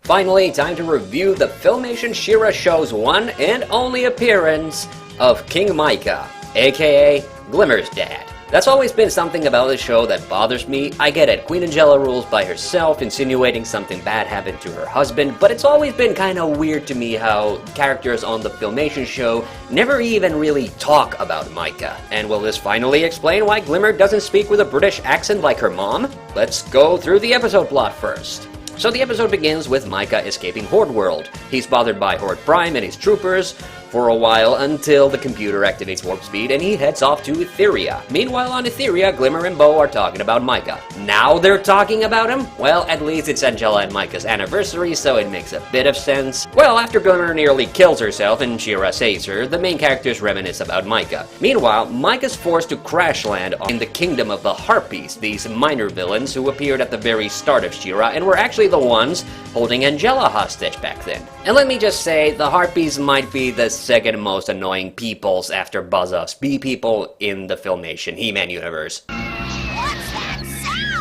Finally, time to review the Filmation She-Ra show's one and only appearance of King Micah, aka Glimmer's dad. That's always been something about the show that bothers me. I get it, Queen Angela rules by herself, insinuating something bad happened to her husband, but it's always been kinda weird to me how characters on the Filmation show never even really talk about Micah. And will this finally explain why Glimmer doesn't speak with a British accent like her mom? Let's go through the episode plot first. So the episode begins with Micah escaping Horde World. He's bothered by Horde Prime and his troopers for a while until the computer activates warp speed and he heads off to Etheria. Meanwhile on Etheria, Glimmer and Bo are talking about Micah. Now they're talking about him? Well, at least it's Angela and Micah's anniversary, so it makes a bit of sense. Well, after Glimmer nearly kills herself and She-Ra saves her, the main characters reminisce about Micah. Meanwhile, Micah's forced to crash land in the kingdom of the Harpies, these minor villains who appeared at the very start of She-Ra and were actually the ones holding Angela hostage back then. And let me just say, the Harpies might be the second most annoying peoples after Buzz-Off's bee people in the Filmation He-Man universe. What's that sound?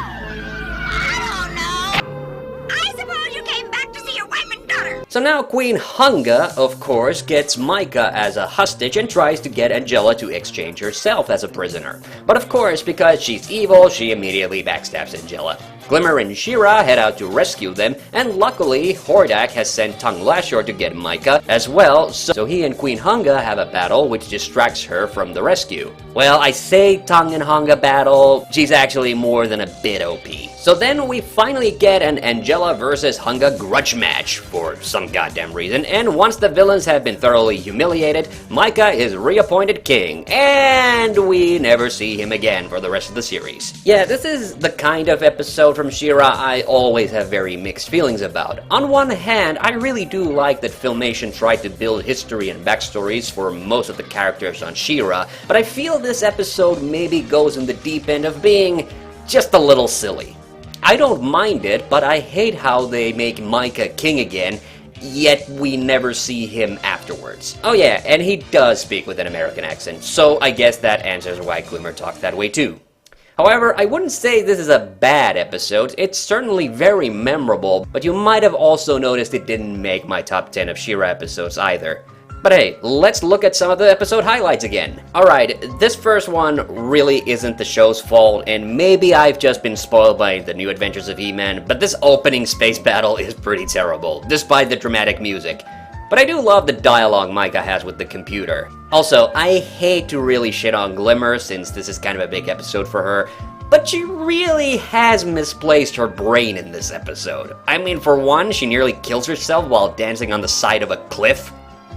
I don't know. I suppose you came back to see your wife and daughter. So now Queen Hunga, of course, gets Micah as a hostage and tries to get Angela to exchange herself as a prisoner. But of course, because she's evil, she immediately backstabs Angela. Glimmer and She-Ra head out to rescue them, and luckily, Hordak has sent Tongue Lashor to get Micah as well, so he and Queen Hunga have a battle which distracts her from the rescue. Well, I say Tongue and Hunga battle, she's actually more than a bit OP. So then we finally get an Angela versus Hunga grudge match for some goddamn reason, and once the villains have been thoroughly humiliated, Micah is reappointed king, and we never see him again for the rest of the series. Yeah, this is the kind of episode from She-Ra I always have very mixed feelings about. On one hand, I really do like that Filmation tried to build history and backstories for most of the characters on She-Ra, but I feel this episode maybe goes in the deep end of being just a little silly. I don't mind it, but I hate how they make Micah king again, yet we never see him afterwards. Oh yeah, and he does speak with an American accent, so I guess that answers why Glimmer talked that way too. However, I wouldn't say this is a bad episode. It's certainly very memorable, but you might have also noticed it didn't make my top 10 of She-Ra episodes either. But hey, let's look at some of the episode highlights again. Alright, this first one really isn't the show's fault, and maybe I've just been spoiled by the New Adventures of He-Man, but this opening space battle is pretty terrible, despite the dramatic music. But I do love the dialogue Micah has with the computer. Also, I hate to really shit on Glimmer since this is kind of a big episode for her, but she really has misplaced her brain in this episode. I mean, for one, she nearly kills herself while dancing on the side of a cliff.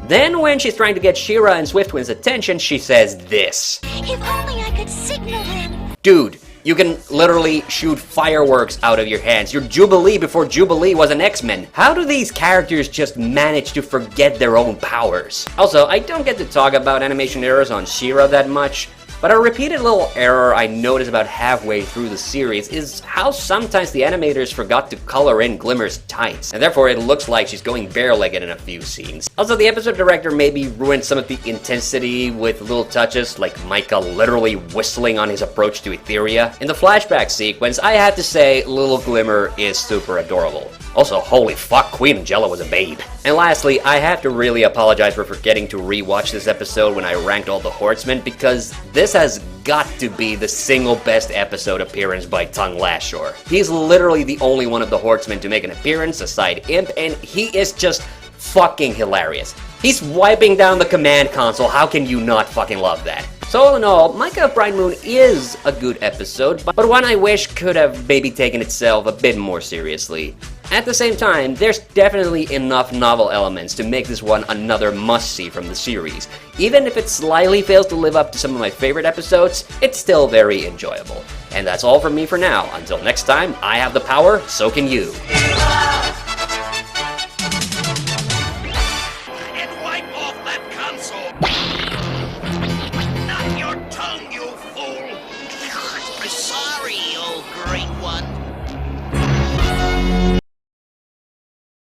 Then when she's trying to get She-Ra and Swiftwind's attention, she says this. If only I could signal them. Dude, you can literally shoot fireworks out of your hands. You're Jubilee before Jubilee was an X-Men. How do these characters just manage to forget their own powers? Also, I don't get to talk about animation errors on She-Ra that much, but a repeated little error I noticed about halfway through the series is how sometimes the animators forgot to color in Glimmer's tights, and therefore it looks like she's going bare-legged in a few scenes. Also, the episode director maybe ruined some of the intensity with little touches, like Micah literally whistling on his approach to Etheria. In the flashback sequence, I have to say, little Glimmer is super adorable. Also, holy fuck, Queen Angela was a babe. And lastly, I have to really apologize for forgetting to rewatch this episode when I ranked all the Horsemen, because this has got to be the single best episode appearance by Tongue Lashor. He's literally the only one of the Horsemen to make an appearance aside Imp, and he is just fucking hilarious. He's wiping down the command console, how can you not fucking love that? So all in all, Micah of Bright Moon is a good episode, but one I wish could have maybe taken itself a bit more seriously. At the same time, there's definitely enough novel elements to make this one another must-see from the series. Even if it slightly fails to live up to some of my favorite episodes, it's still very enjoyable. And that's all from me for now. Until next time, I have the power, so can you.